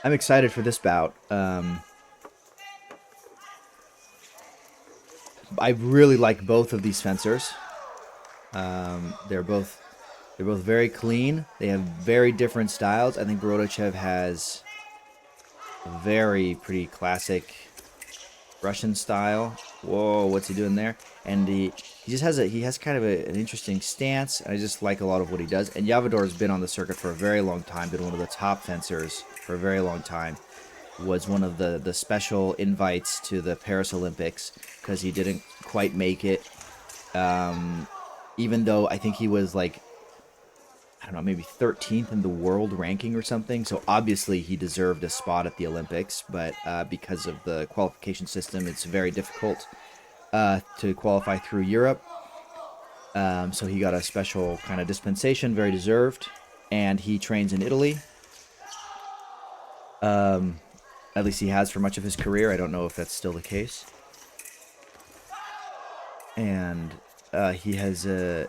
I'm excited for this bout. I really like both of these fencers. They're both very clean. They have very different styles. I think Borodachev has a very pretty classic Russian style. Whoa, what's he doing there? And he just has kind of an interesting stance. I just like a lot of what he does. And Llavador has been on the circuit for a very long time. Been one of the top fencers for a very long time. Was one of the special invites to the Paris Olympics because he didn't quite make it. Even though I think he was like, I don't know, maybe 13th in the world ranking or something. So obviously he deserved a spot at the Olympics, but because of the qualification system, it's very difficult to qualify through Europe. So he got a special kind of dispensation, very deserved. And he trains in Italy. At least he has for much of his career. I don't know if that's still the case. And he has a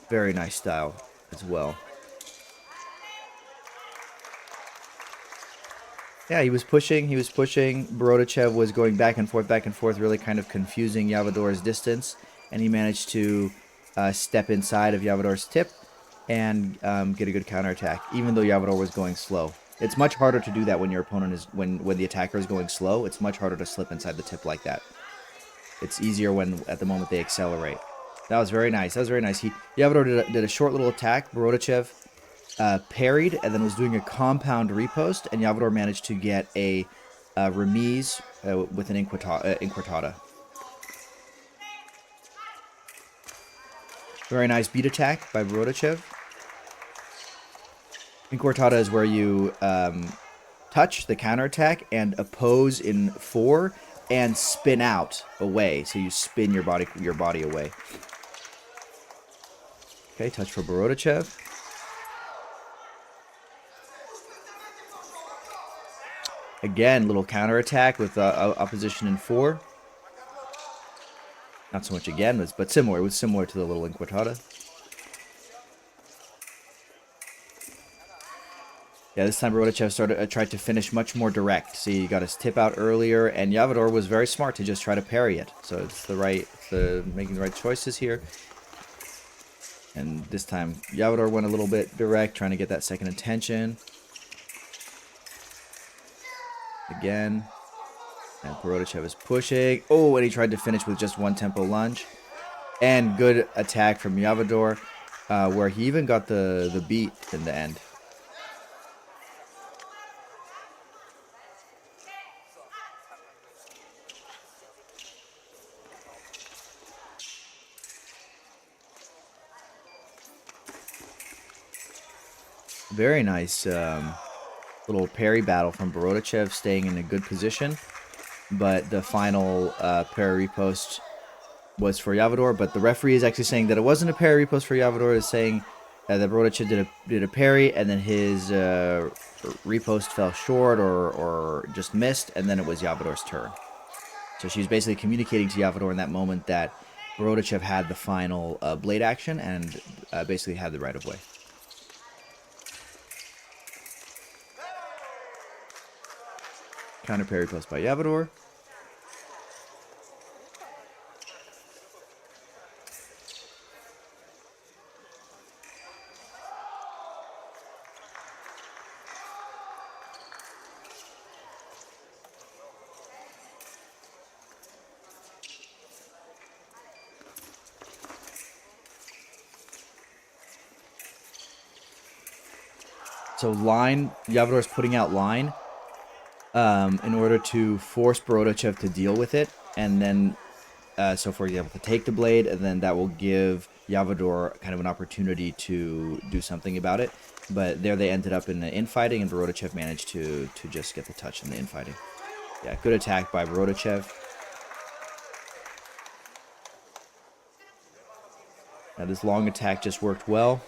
very nice style as well. Yeah, he was pushing. Borodachev was going back and forth, really kind of confusing Llavador's distance. And he managed to step inside of Llavador's tip and get a good counterattack, even though Llavador was going slow. It's much harder to do that when your opponent is when the attacker is going slow. It's much harder to slip inside the tip like that. It's easier when at the moment they accelerate. That was very nice. Llavador did a short little attack. Borodachev parried and then was doing a compound repost, and Llavador managed to get a remise with an inquartada. Very nice beat attack by Borodachev. Inquartada is where you touch the counterattack and oppose in 4 and spin out away. So you spin your body away. Okay, touch for Borodachev. Again, little counterattack with opposition in 4. Not so much again, but similar. It was similar to the little inquartada. Yeah, this time Borodachev tried to finish much more direct. See, he got his tip out earlier, and Llavador was very smart to just try to parry it. So it's making the right choices here. And this time Llavador went a little bit direct, trying to get that second attention. Again. And Borodachev is pushing. Oh, and he tried to finish with just one tempo lunge. And good attack from Llavador, where he even got the beat in the end. Very nice little parry battle from Borodachev, staying in a good position. But the final parry repost was for Llavador. But the referee is actually saying that it wasn't a parry repost for Llavador. It's saying that Borodachev did a parry, and then his repost fell short or just missed, and then it was Llavador's turn. So she's basically communicating to Llavador in that moment that Borodachev had the final blade action and basically had the right of way. Counter parry post by Llavador. So Llavador is putting out line in order to force Borodachev to deal with it, and then, so for example, to take the blade, and then that will give Llavador kind of an opportunity to do something about it. But there they ended up in the infighting, and Borodachev managed to just get the touch in the infighting. Yeah, good attack by Borodachev. Now this long attack just worked well.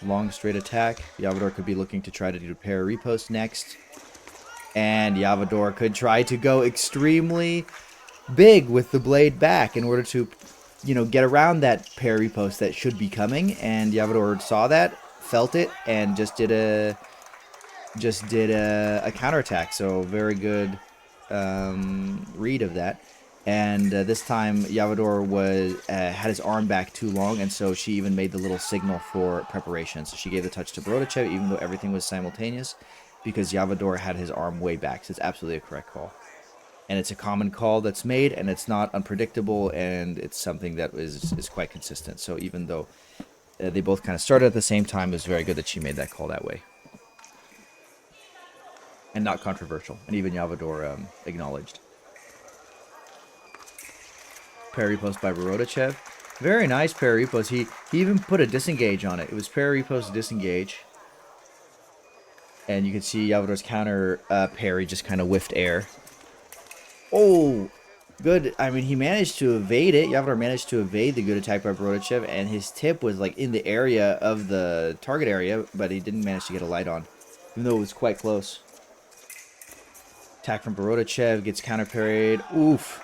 Long straight attack. Llavador could be looking to try to do parry repost next. And Llavador could try to go extremely big with the blade back in order to, get around that parry post that should be coming. And Llavador saw that, felt it, and just did a just did a counterattack. So very good read of that. And this time, Llavador had his arm back too long, and so she even made the little signal for preparation. So she gave the touch to Borodachev, even though everything was simultaneous, because Llavador had his arm way back. So it's absolutely a correct call. And it's a common call that's made, and it's not unpredictable, and it's something that is quite consistent. So even though they both kind of started at the same time, it was very good that she made that call that way. And not controversial. And even Llavador acknowledged. Parry post by Borodachev. Very nice parry post. He even put a disengage on it. It was parry post disengage. And you can see Llavador's counter parry just kind of whiffed air. Oh, good. I mean, he managed to evade it. Llavador managed to evade the good attack by Borodachev, and his tip was like in the area of the target area, but he didn't manage to get a light on, even though it was quite close. Attack from Borodachev gets counter parried. Oof.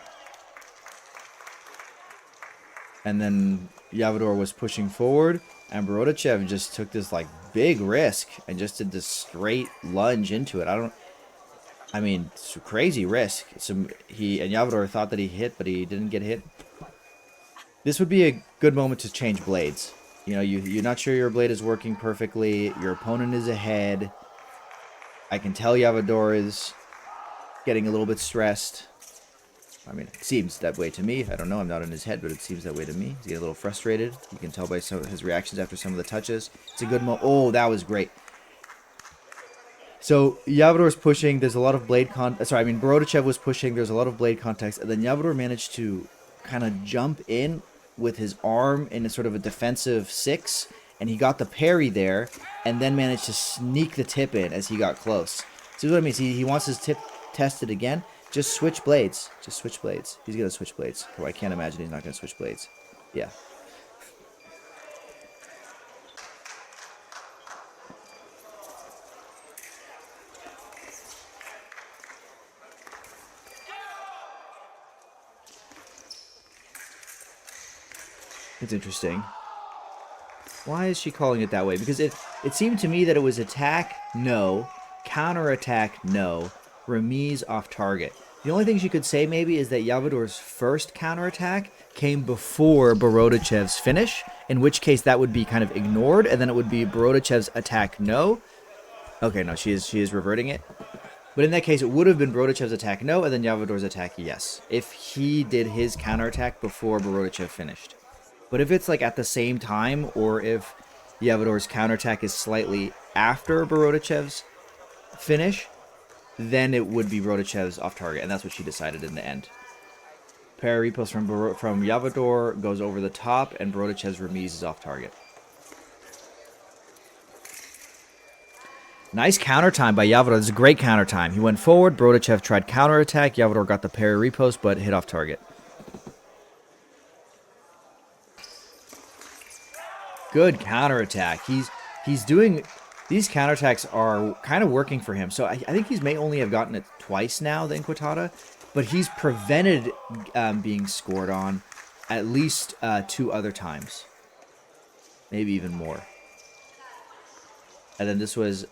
And then Llavador was pushing forward, and Borodachev just took this like big risk and just did this straight lunge into it. I mean, it's a crazy risk. And Llavador thought that he hit, but he didn't get hit. This would be a good moment to change blades. You know, you're not sure your blade is working perfectly. Your opponent is ahead. I can tell Llavador is getting a little bit stressed. I mean, it seems that way to me. I don't know. I'm not in his head, but it seems that way to me. He's getting a little frustrated. You can tell by some of his reactions after some of the touches. It's a good moment. Oh, that was great. So Llavador's pushing. There's a lot of blade Borodachev was pushing. There's a lot of blade context, and then Llavador managed to kind of jump in with his arm in a sort of a defensive 6, and he got the parry there, and then managed to sneak the tip in as he got close. See what I mean? See, he wants his tip tested again. Just switch blades. Just switch blades. He's gonna switch blades. Oh, I can't imagine he's not gonna switch blades. Yeah. It's interesting. Why is she calling it that way? Because it seemed to me that it was attack, no. Counterattack, no. Remise off target. The only thing she could say maybe is that Llavador's first counterattack came before Borodachev's finish, in which case that would be kind of ignored, and then it would be Borodachev's attack, no. Okay, no, she is reverting it. But in that case, it would have been Borodachev's attack, no, and then Llavador's attack, yes. If he did his counterattack before Borodachev finished. But if it's like at the same time, or if Llavador's counterattack is slightly after Borodachev's finish, then it would be Borodachev's off target, and that's what she decided in the end. Parry riposte from Llavador goes over the top, and Borodachev's remise is off target. Nice counter time by Llavador. This is a great counter time. He went forward, Borodachev tried counterattack, Llavador got the parry riposte, but hit off target. Good counterattack. He's doing... These counterattacks are kind of working for him. So I think he may only have gotten it twice now, the Inquitada. But he's prevented being scored on at least 2 other times. Maybe even more. And then this was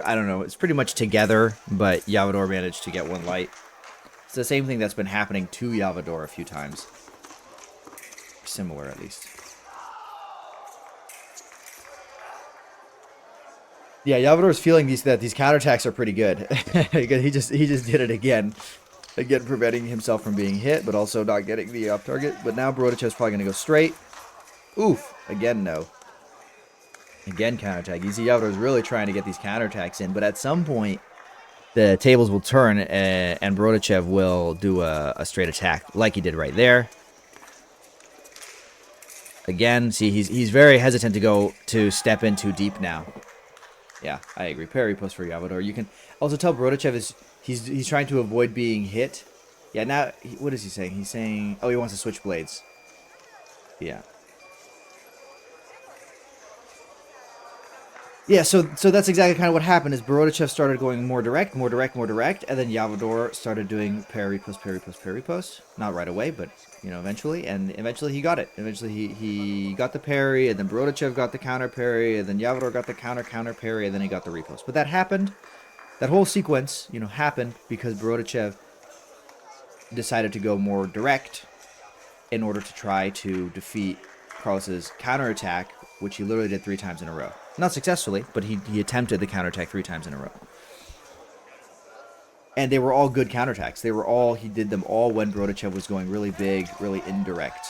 I don't know, it's pretty much together, but Llavador managed to get 1 light. It's the same thing that's been happening to Llavador a few times. Similar, at least. Yeah, Llavador's feeling that these counterattacks are pretty good. he just did it again. Again, preventing himself from being hit, but also not getting the up target. But now Borodachev's probably going to go straight. Oof. Again, no. Again, counterattack. You see Llavador's really trying to get these counterattacks in, but at some point, the tables will turn, and Borodachev will do a straight attack, like he did right there. Again, see, he's very hesitant to step in too deep now. Yeah, I agree. Parry post for Llavador. You can also tell Borodachev he's trying to avoid being hit. Yeah, now, what is he saying? He's saying, oh, he wants to switch blades. Yeah. Yeah, so that's exactly kind of what happened, is Borodachev started going more direct, and then Llavador started doing parry post. Not right away, but, you know, eventually, and eventually he got it. Eventually he got the parry, and then Borodachev got the counter parry, and then Llavador got the counter parry, and then he got the riposte. But that happened, That whole sequence, you know, happened because Borodachev decided to go more direct in order to try to defeat Carlos's counterattack, which he literally did 3 times in a row. Not successfully, but he attempted the counterattack 3 times in a row. And they were all good counterattacks. He did them all when Borodachev was going really big, really indirect.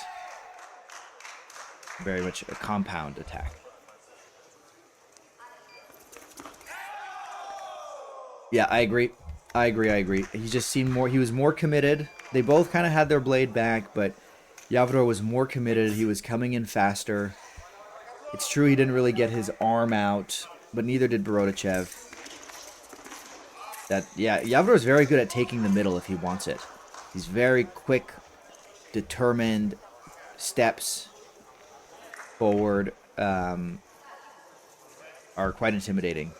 Very much a compound attack. Yeah, I agree. I agree. He just seemed more, he was more committed. They both kind of had their blade back, but Llavador was more committed. He was coming in faster. It's true he didn't really get his arm out, but neither did Borodachev. Llavador is very good at taking the middle if he wants it. He's very quick, determined, steps forward are quite intimidating.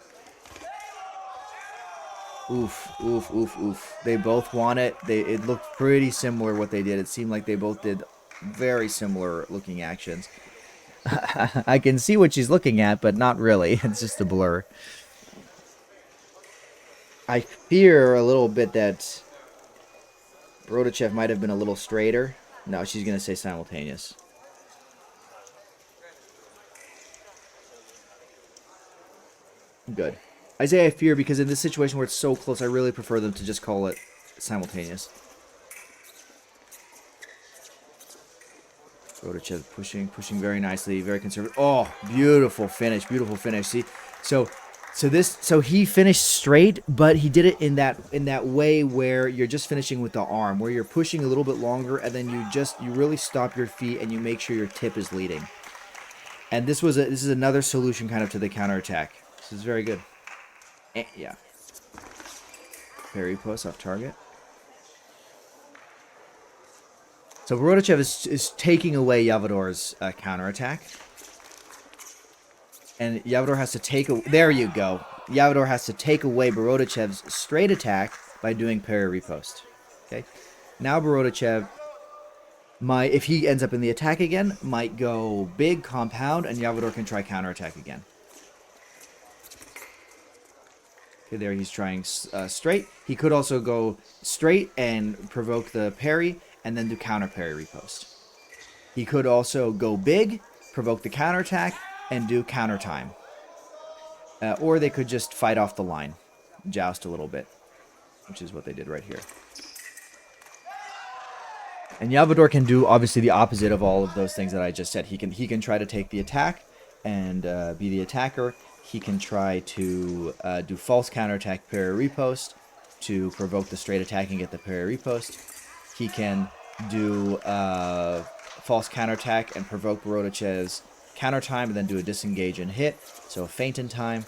Oof, oof, oof, oof. They both won it. It looked pretty similar what they did. It seemed like they both did very similar looking actions. I can see what she's looking at, but not really. It's just a blur. I fear a little bit that Borodachev might have been a little straighter. No, she's going to say simultaneous. Good. I say I fear because in this situation where it's so close, I really prefer them to just call it simultaneous. Borodachev pushing very nicely, very conservative. Oh, beautiful finish, beautiful finish. See, so he finished straight, but he did it in that way where you're just finishing with the arm, where you're pushing a little bit longer, and then you really stop your feet and you make sure your tip is leading. And this is another solution kind of to the counterattack. This is very good. Yeah. Parry post off target. So Borodachev is taking away Llavador's counterattack. And Llavador has to take... There you go. Llavador has to take away Borodachev's straight attack by doing parry riposte. Okay. Now Borodachev might, if he ends up in the attack again, might go big, compound, and Llavador can try counterattack again. Okay, there he's trying straight. He could also go straight and provoke the parry, and then do counter parry riposte. He could also go big, provoke the counterattack, and do counter time. Or they could just fight off the line, joust a little bit, which is what they did right here. And Llavador can do obviously the opposite of all of those things that I just said. He can try to take the attack and be the attacker. He can try to do false counterattack parry riposte to provoke the straight attack and get the parry riposte. He can do false counterattack and provoke Borodachev's counter time and then do a disengage and hit. So a feint in time.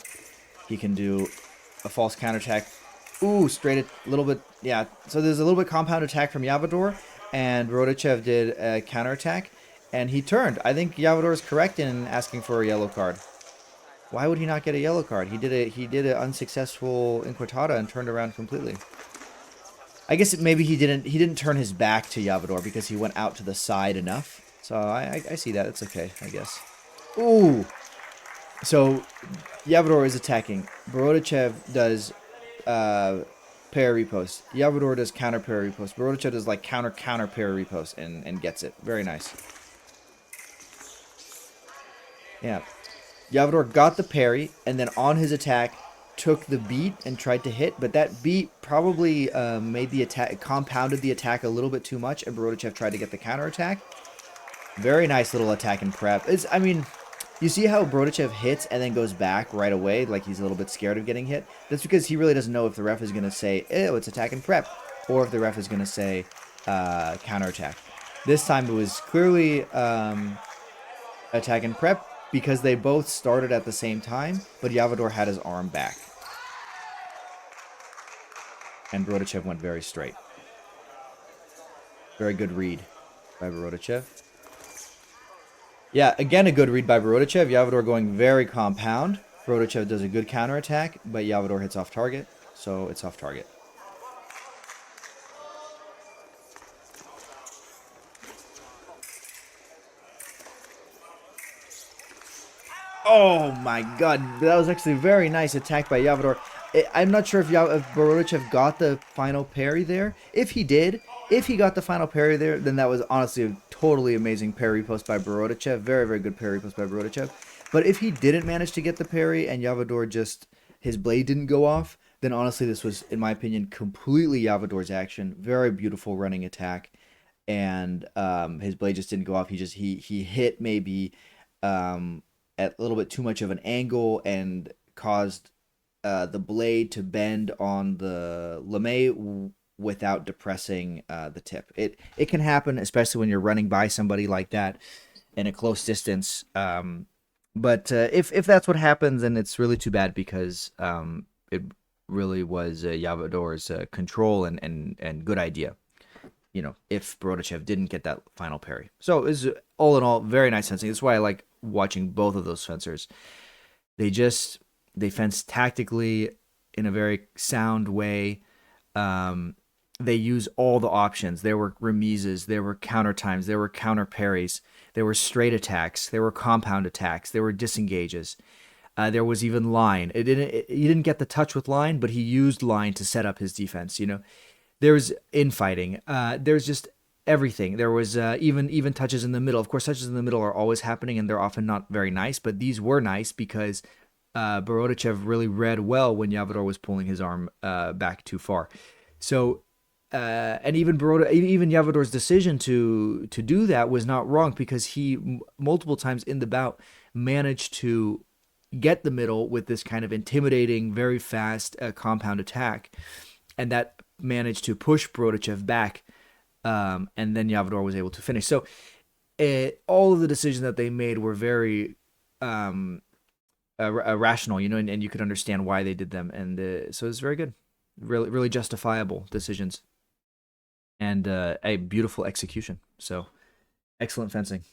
He can do a false counterattack. Ooh, straight a little bit. Yeah, so there's a little bit compound attack from Llavador, and Borodachev did a counterattack, and he turned. I think Llavador is correct in asking for a yellow card. Why would he not get a yellow card? He did an unsuccessful inquadrata and turned around completely. I guess maybe he didn't turn his back to Llavador because he went out to the side enough. So I see that. It's okay, I guess. Ooh. So Llavador is attacking. Borodachev does parry riposte. Llavador does counter parry riposte. Borodachev does like counter parry riposte and gets it. Very nice. Yeah. Llavador got the parry, and then on his attack, took the beat and tried to hit, but that beat probably made the attack, compounded the attack a little bit too much, and Borodachev tried to get the counter attack. Very nice little attack and prep. I mean, you see how Borodachev hits and then goes back right away, like he's a little bit scared of getting hit? That's because he really doesn't know if the ref is going to say, ew, it's attack and prep, or if the ref is going to say counter attack. This time it was clearly attack and prep, because they both started at the same time, but Llavador had his arm back. And Borodachev went very straight. Very good read by Borodachev. Yeah, again a good read by Borodachev. Llavador going very compound. Borodachev does a good counterattack, but Llavador hits off target, so it's off target. Oh my god, that was actually a very nice attack by Llavador. I'm not sure if Borodachev got the final parry there. If he did, if he got the final parry there, then that was honestly a totally amazing parry post by Borodachev. Very, very good parry post by Borodachev. But if he didn't manage to get the parry and Llavador just, his blade didn't go off, then honestly this was, in my opinion, completely Llavador's action. Very beautiful running attack. And his blade just didn't go off. He hit maybe at a little bit too much of an angle and caused the blade to bend on the lame without depressing the tip. It can happen, especially when you're running by somebody like that in a close distance. But if that's what happens, then it's really too bad because it really was Llavador's control and good idea. You know, if Borodachev didn't get that final parry. So it was all in all very nice fencing. That's why I like watching both of those fencers. They fence tactically in a very sound way. They use all the options. There were remises, there were counter times, there were counter parries, there were straight attacks, there were compound attacks, there were disengages. There was even line. He didn't get the touch with line, but he used line to set up his defense. You know, there's infighting. There's just everything. There was even touches in the middle. Of course, touches in the middle are always happening, and they're often not very nice. But these were nice because Borodachev really read well when Llavador was pulling his arm back too far. So, and even Llavador's decision to do that was not wrong because he multiple times in the bout managed to get the middle with this kind of intimidating, very fast compound attack, and that managed to push Borodachev back, and then Llavador was able to finish. So, all of the decisions that they made were very rational, you know, and you could understand why they did them, and so it's very good, really, really justifiable decisions, and a beautiful execution. So, excellent fencing.